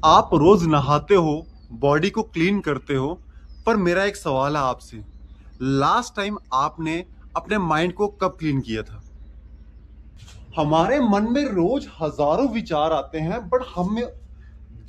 आप रोज नहाते हो, बॉडी को क्लीन करते हो, पर मेरा एक सवाल है आपसे। लास्ट टाइम आपने अपने माइंड को कब क्लीन किया था? हमारे मन में रोज हजारों विचार आते हैं, बट हम में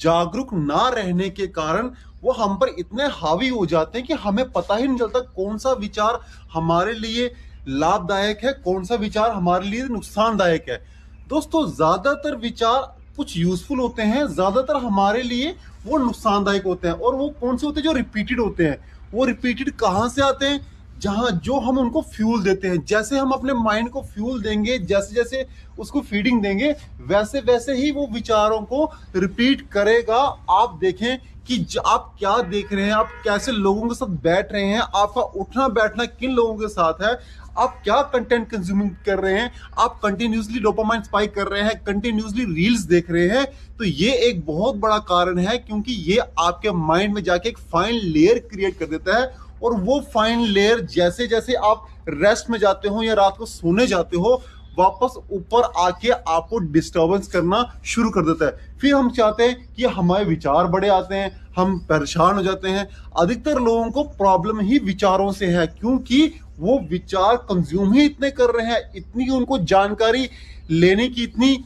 जागरूक ना रहने के कारण वो हम पर इतने हावी हो जाते हैं कि हमें पता ही नहीं चलता कौन सा विचार हमारे लिए लाभदायक है, कौन सा विचार हमारे लिए नुकसानदायक है। दोस्तों, ज्यादातर विचार कुछ यूजफुल होते हैं, ज्यादातर हमारे लिए वो नुकसानदायक होते हैं। और वो कौन से होते हैं? जो रिपीटेड होते हैं। वो रिपीटेड कहाँ से आते हैं? जहां जो हम उनको फ्यूल देते हैं। जैसे हम अपने माइंड को फ्यूल देंगे, जैसे जैसे उसको फीडिंग देंगे, वैसे वैसे ही वो विचारों को रिपीट करेगा। आप देखें कि आप क्या देख रहे हैं, आप कैसे लोगों के साथ बैठ रहे हैं, आपका उठना बैठना किन लोगों के साथ है, आप क्या कंटेंट कंज्यूमिंग कर रहे हैं, आप कंटिन्यूसली डोपामाइन स्पाइक कर रहे हैं, कंटिन्यूसली रील्स देख रहे हैं। तो ये एक बहुत बड़ा कारण है, क्योंकि ये आपके माइंड में जाके एक फाइन लेयर क्रिएट कर देता है। और वो फाइन लेयर जैसे जैसे आप रेस्ट में जाते हो या रात को सोने जाते हो, वापस ऊपर आके आपको डिस्टर्बेंस करना शुरू कर देता है। फिर हम चाहते हैं कि हमारे विचार बड़े आते हैं, हम परेशान हो जाते हैं। अधिकतर लोगों को प्रॉब्लम ही विचारों से है, क्योंकि वो विचार कंज्यूम ही इतने कर रहे हैं, इतनी उनको जानकारी लेने की इतनी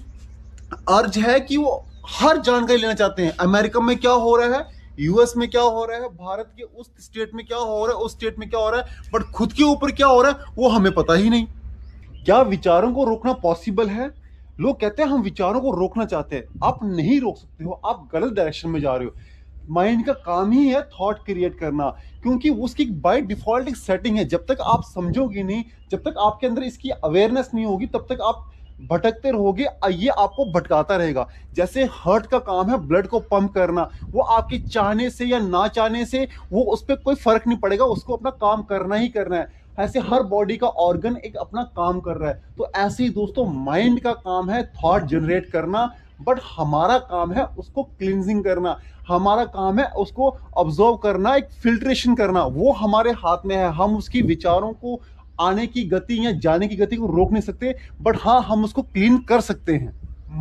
अर्ज है कि वो हर जानकारी लेना चाहते हैं। अमेरिका में क्या हो रहा है, यूएस में क्या हो रहा है, भारत के उस स्टेट में क्या हो रहा है, उस स्टेट में क्या हो रहा है, बट खुद के ऊपर क्या हो रहा है वो हमें पता ही नहीं। क्या विचारों को रोकना पॉसिबल है? लोग कहते हैं हम विचारों को रोकना चाहते हैं। आप नहीं रोक सकते हो, आप गलत डायरेक्शन में जा रहे हो। माइंड का काम ही है थॉट क्रिएट करना, क्योंकि उसकी बाय डिफॉल्ट एक सेटिंग है। जब तक आप समझोगे नहीं, जब तक आपके अंदर इसकी अवेयरनेस नहीं होगी, तब तक आप भटकते रहोगे। ये आपको भटकाता रहेगा। जैसे हार्ट का काम है ब्लड को पंप करना, वो आपके चाहने से या ना चाहने से वो उस पर कोई फर्क नहीं पड़ेगा, उसको अपना काम करना ही करना है। ऐसे हर बॉडी का ऑर्गन एक अपना काम कर रहा है। तो ऐसे ही दोस्तों, माइंड का काम है थॉट जनरेट करना, बट हमारा काम है उसको क्लिनजिंग करना। हमारा काम है उसको ऑब्जर्व करना, एक फिल्ट्रेशन करना। वो हमारे हाथ में है। हम उसकी विचारों को आने की गति या जाने की गति को रोक नहीं सकते, बट हाँ, हम उसको क्लीन कर सकते हैं।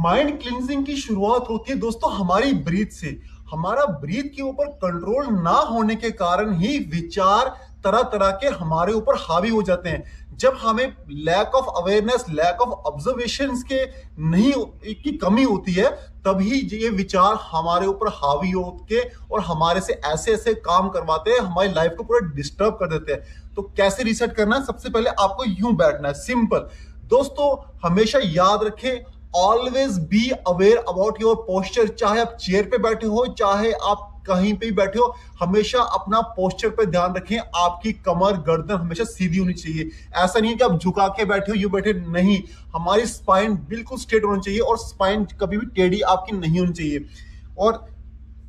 माइंड क्लींजिंग की शुरुआत होती है दोस्तों हमारी ब्रीथ से। हमारा ब्रीथ के ऊपर कंट्रोल ना होने के कारण ही विचार तरह तरह के हमारे ऊपर हावी हो जाते हैं। जब हमें lack of awareness, lack of observation के नहीं की कमी होती है, तभी ये विचार हमारे ऊपर हावी होके और हमारे से ऐसे ऐसे काम करवाते हैं, हमारी लाइफ को पूरा डिस्टर्ब कर देते हैं। तो कैसे रीसेट करना है? सबसे पहले आपको यूं बैठना है, सिंपल। दोस्तों, हमेशा याद रखें, always be aware about your posture. चाहे आप चेयर पे बैठे हो, चाहे आप कहीं पे भी बैठे हो, हमेशा अपना पोस्चर पे ध्यान रखें। आपकी कमर गर्दन हमेशा सीधी होनी चाहिए। ऐसा नहीं है कि आप झुका के बैठे हो, यू बैठे नहीं। हमारी स्पाइन बिल्कुल स्ट्रेट होनी चाहिए, और स्पाइन कभी भी टेढ़ी आपकी नहीं होनी चाहिए। और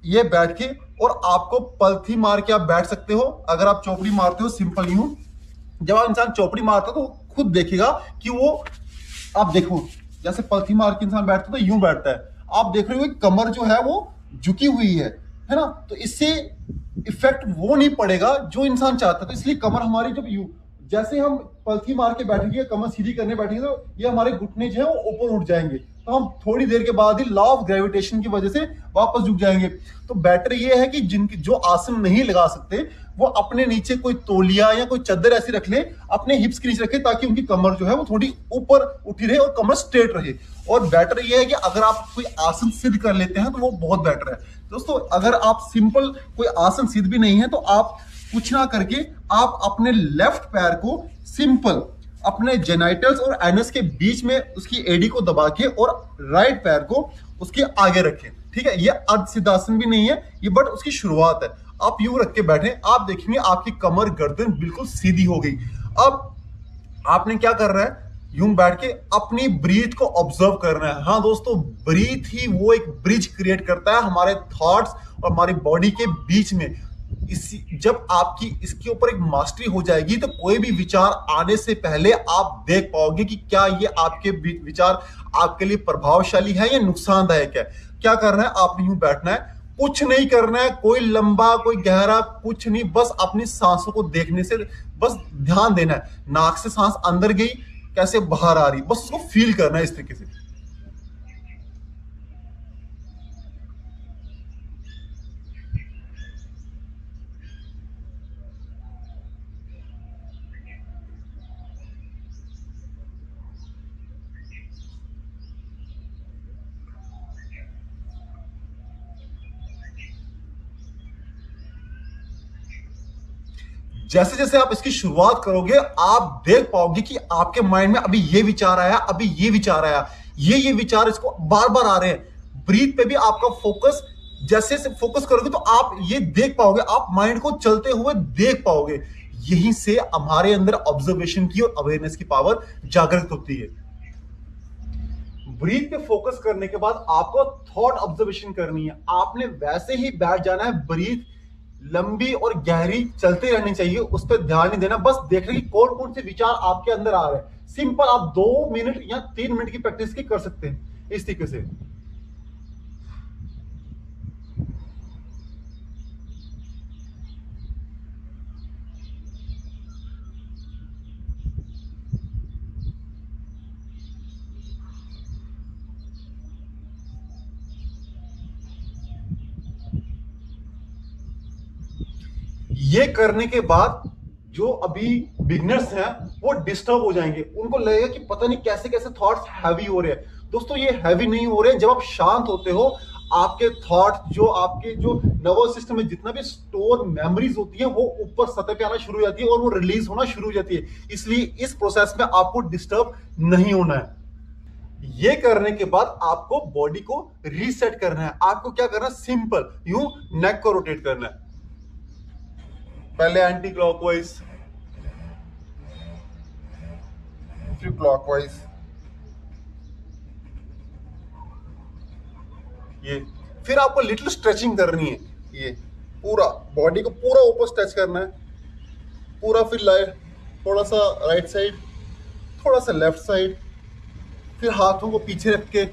ये बैठ के, और आपको पलथी मार के आप बैठ सकते हो। अगर आप चौकड़ी मारते हो सिंपल यूं, जब आप इंसान चौकड़ी मारता है तो खुद देखेगा कि वो, आप देखो जैसे पलथी मार के इंसान बैठता है तो यूं बैठता है। आप देख रहे हो कि कमर जो है वो झुकी हुई है ना? तो इससे इफेक्ट वो नहीं पड़ेगा जो इंसान चाहता है। तो इसलिए कमर हमारी जब यू, जैसे हम पलथी मार के बैठेंगे, कमर सीधी करने बैठेंगे, तो ये हमारे घुटने जो है वो ऊपर उठ जाएंगे। तो हम थोड़ी देर के बाद ही लॉ ऑफ ग्रेविटेशन की वजह से वापस झुक जाएंगे। तो बेटर ये है कि जिनकी जो आसन नहीं लगा सकते, वो अपने नीचे कोई तौलिया या कोई चादर ऐसी रख ले, अपने हिप्स के नीचे रखे, ताकि उनकी कमर जो है वो थोड़ी ऊपर उठी रहे और कमर स्ट्रेट रहे। और बेटर ये है कि अगर आप कोई आसन सिद्ध कर लेते हैं तो वो बहुत बेटर है। दोस्तों, अगर आप सिंपल कोई आसन सिद्ध भी नहीं है, तो आप कुछ ना करके आप अपने लेफ्ट पैर को सिंपल अपने जेनाइटल्स और एनस के बीच में उसकी एडी को दबा के, और राइट पैर को उसके आगे रखें। ठीक है? ये अर्ध सिद्धासन भी नहीं है ये, बट उसकी शुरुआत है। आप यूं रख के बैठे, आप देखेंगे आपकी कमर गर्दन बिल्कुल सीधी हो गई। अब आपने क्या कर रहा है? यूं बैठ के अपनी ब्रीथ को ऑब्जर्व करना है। हाँ दोस्तों, ब्रीथ ही वो एक ब्रिज क्रिएट करता है हमारे थॉट्स और हमारी बॉडी के बीच में। इसी जब आपकी इसके ऊपर एक मास्टरी हो जाएगी, तो कोई भी विचार आने से पहले आप देख पाओगे कि क्या ये आपके विचार आपके लिए प्रभावशाली है या नुकसानदायक है। क्या करना है? आपने यूं बैठना है, कुछ नहीं करना है, कोई लंबा कोई गहरा कुछ नहीं, बस अपनी सांसों को देखने से बस ध्यान देना है। नाक से सांस अंदर गई, कैसे बाहर आ रही, बस उसको फील करना है इस तरीके से। जैसे जैसे आप इसकी शुरुआत करोगे आप देख पाओगे कि आपके माइंड में अभी ये विचार आया, अभी ये विचार आया, ये विचार इसको बार बार आ रहे हैं। ब्रीथ पे भी आपका फोकस, जैसे से फोकस करोगे तो आप ये देख पाओगे, आप माइंड को चलते हुए देख पाओगे। यहीं से हमारे अंदर ऑब्जर्वेशन की और अवेयरनेस की पावर जागृत होती है। ब्रीथ पे फोकस करने के बाद आपको थॉट ऑब्जर्वेशन करनी है। आपने वैसे ही बैठ जाना है, ब्रीथ लंबी और गहरी चलती रहनी चाहिए, उस पर ध्यान नहीं देना, बस देख रहे कि कौन कौन से विचार आपके अंदर आ रहे हैं। सिंपल आप 2 मिनट या 3 मिनट की प्रैक्टिस की कर सकते हैं इस तरीके से। ये करने के बाद जो अभी बिगनर्स हैं वो डिस्टर्ब हो जाएंगे, उनको लगेगा कि पता नहीं कैसे कैसे थॉट्स हैवी हो रहे हैं। दोस्तों ये हैवी नहीं हो रहे हैं, जब आप शांत होते हो आपके थॉट, जो आपके जो नर्वस सिस्टम में जितना भी स्टोर मेमोरीज होती है वो ऊपर सतह पे आना शुरू हो जाती है और वो रिलीज होना शुरू हो जाती है। इसलिए इस प्रोसेस में आपको डिस्टर्ब नहीं होना है। ये करने के बाद आपको बॉडी को रीसेट करना है। आपको क्या करना है, सिंपल यूं नेक को रोटेट करना है, पहले एंटी क्लॉकवाइज फिर क्लॉकवाइज, ये फिर आपको लिटिल स्ट्रेचिंग करनी है। ये पूरा बॉडी को पूरा ऊपर स्ट्रेच करना है पूरा, फिर थोड़ा सा राइट साइड, थोड़ा सा लेफ्ट साइड, फिर हाथों को पीछे रख के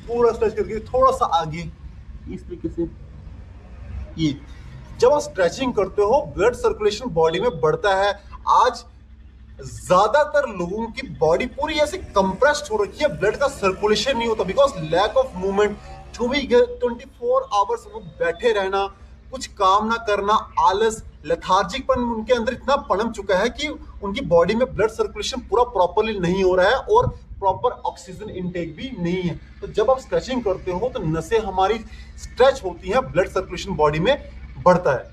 पूरा स्ट्रेच करके थोड़ा सा आगे, इस तरीके से। ये जब आप स्ट्रेचिंग करते हो ब्लड सर्कुलेशन बॉडी में बढ़ता है। आज ज्यादातर लोगों की बॉडी पूरी ऐसे कंप्रेस्ड हो रखी है, ब्लड का सर्कुलेशन नहीं होता because lack of movement. 24 hours वो बैठे रहना, कुछ काम ना करना, आलस, लेथार्जिकपन उनके अंदर इतना पनप चुका है कि उनकी बॉडी में ब्लड सर्कुलेशन पूरा प्रॉपरली नहीं हो रहा है और प्रॉपर ऑक्सीजन इनटेक भी नहीं है। तो जब आप स्ट्रेचिंग करते हो तो नसें हमारी स्ट्रेच होती हैं, ब्लड सर्कुलेशन बॉडी में बढ़ता है।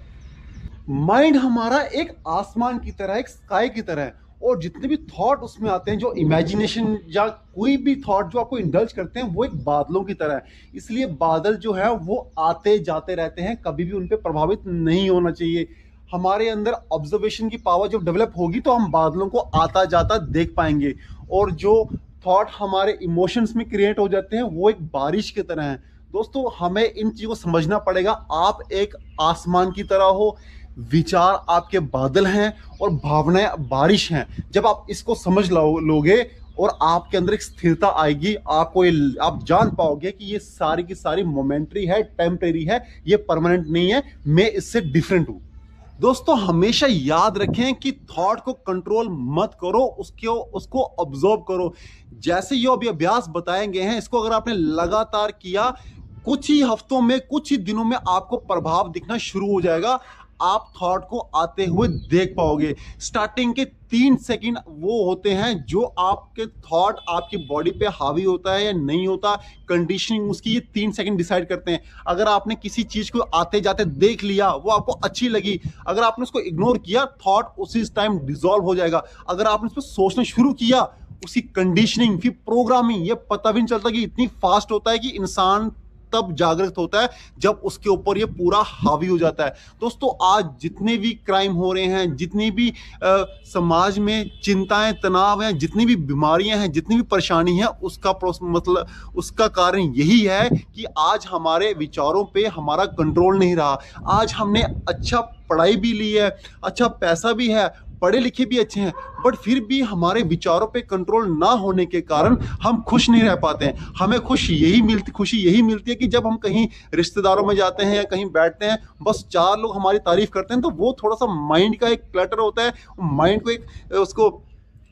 माइंड हमारा एक आसमान की तरह, एक स्काई की तरह है, और जितने भी थॉट उसमें आते हैं, जो इमेजिनेशन या कोई भी थॉट जो आपको इंडल्ज करते हैं, वो एक बादलों की तरह है। इसलिए बादल जो है वो आते जाते रहते हैं, कभी भी उन पे प्रभावित नहीं होना चाहिए। हमारे अंदर ऑब्जर्वेशन की पावर जब डेवलप होगी तो हम बादलों को आता जाता देख पाएंगे, और जो थॉट हमारे इमोशंस में क्रिएट हो जाते हैं वो एक बारिश की तरह है। दोस्तों हमें इन चीजों को समझना पड़ेगा। आप एक आसमान की तरह हो, विचार आपके बादल हैं और भावनाएं बारिश हैं। जब आप इसको समझ लोगे और आपके अंदर एक स्थिरता आएगी, आप जान पाओगे कि ये सारी की सारी मोमेंटरी है, टेम्परेरी है, ये परमानेंट नहीं है, मैं इससे डिफरेंट हूं। दोस्तों हमेशा याद रखें कि थॉट को कंट्रोल मत करो, उसको ऑब्जर्व करो। जैसे ये अभी अभ्यास बताए गए हैं, इसको अगर आपने लगातार किया, कुछ ही हफ्तों में, कुछ ही दिनों में आपको प्रभाव दिखना शुरू हो जाएगा। आप थॉट को आते हुए देख पाओगे। स्टार्टिंग के 3 सेकंड वो होते हैं जो आपके थॉट आपकी बॉडी पे हावी होता है या नहीं होता, कंडीशनिंग उसकी ये 3 सेकंड डिसाइड करते हैं। अगर आपने किसी चीज को आते जाते देख लिया, वो आपको अच्छी लगी, अगर आपने उसको इग्नोर किया, थॉट उसी टाइम डिसॉल्व हो जाएगा। अगर आपने उस पर सोचना शुरू किया, उसकी कंडीशनिंग फिर प्रोग्रामिंग, ये पता भी नहीं चलता कि इतनी फास्ट होता है कि इंसान तब जागृत होता है जब उसके ऊपर ये पूरा हावी हो जाता है। दोस्तों आज जितने भी क्राइम हो रहे हैं, जितनी भी समाज में चिंताएं, तनाव हैं, जितनी भी बीमारियां हैं, जितनी भी परेशानी है, उसका कारण यही है कि आज हमारे विचारों पे हमारा कंट्रोल नहीं रहा। आज हमने अच्छा पढ़ाई भी ली है, अच्छा पैसा भी है, पढ़े लिखे भी अच्छे हैं, बट फिर भी हमारे विचारों पे कंट्रोल ना होने के कारण हम खुश नहीं रह पाते हैं। हमें खुशी यही मिलती है कि जब हम कहीं रिश्तेदारों में जाते हैं या कहीं बैठते हैं, बस 4 लोग हमारी तारीफ करते हैं, तो वो थोड़ा सा माइंड का एक क्लटर होता है, माइंड को एक उसको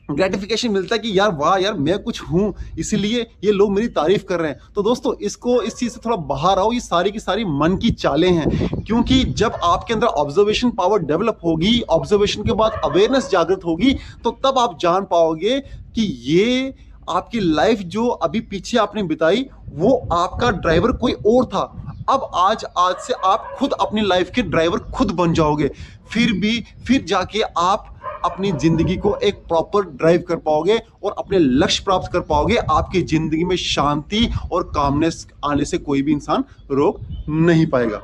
ग्रेटिफिकेशन मिलता है कि यार वाह यार मैं कुछ हूं, इसीलिए ये लोग मेरी तारीफ कर रहे हैं। तो दोस्तों इस चीज से थोड़ा बाहर आओ। ये सारी की सारी मन की चालें हैं, क्योंकि जब आपके अंदर ऑब्जर्वेशन पावर डेवलप होगी, ऑब्जर्वेशन के बाद अवेयरनेस जागृत होगी, तो तब आप जान पाओगे कि ये आपकी लाइफ जो अभी पीछे आपने बिताई, वो आपका ड्राइवर कोई और था। अब आज आज से आप खुद अपनी लाइफ के ड्राइवर खुद बन जाओगे। फिर जाके आप अपनी जिंदगी को एक प्रॉपर ड्राइव कर पाओगे और अपने लक्ष्य प्राप्त कर पाओगे। आपकी जिंदगी में शांति और कामनेस आने से कोई भी इंसान रोक नहीं पाएगा।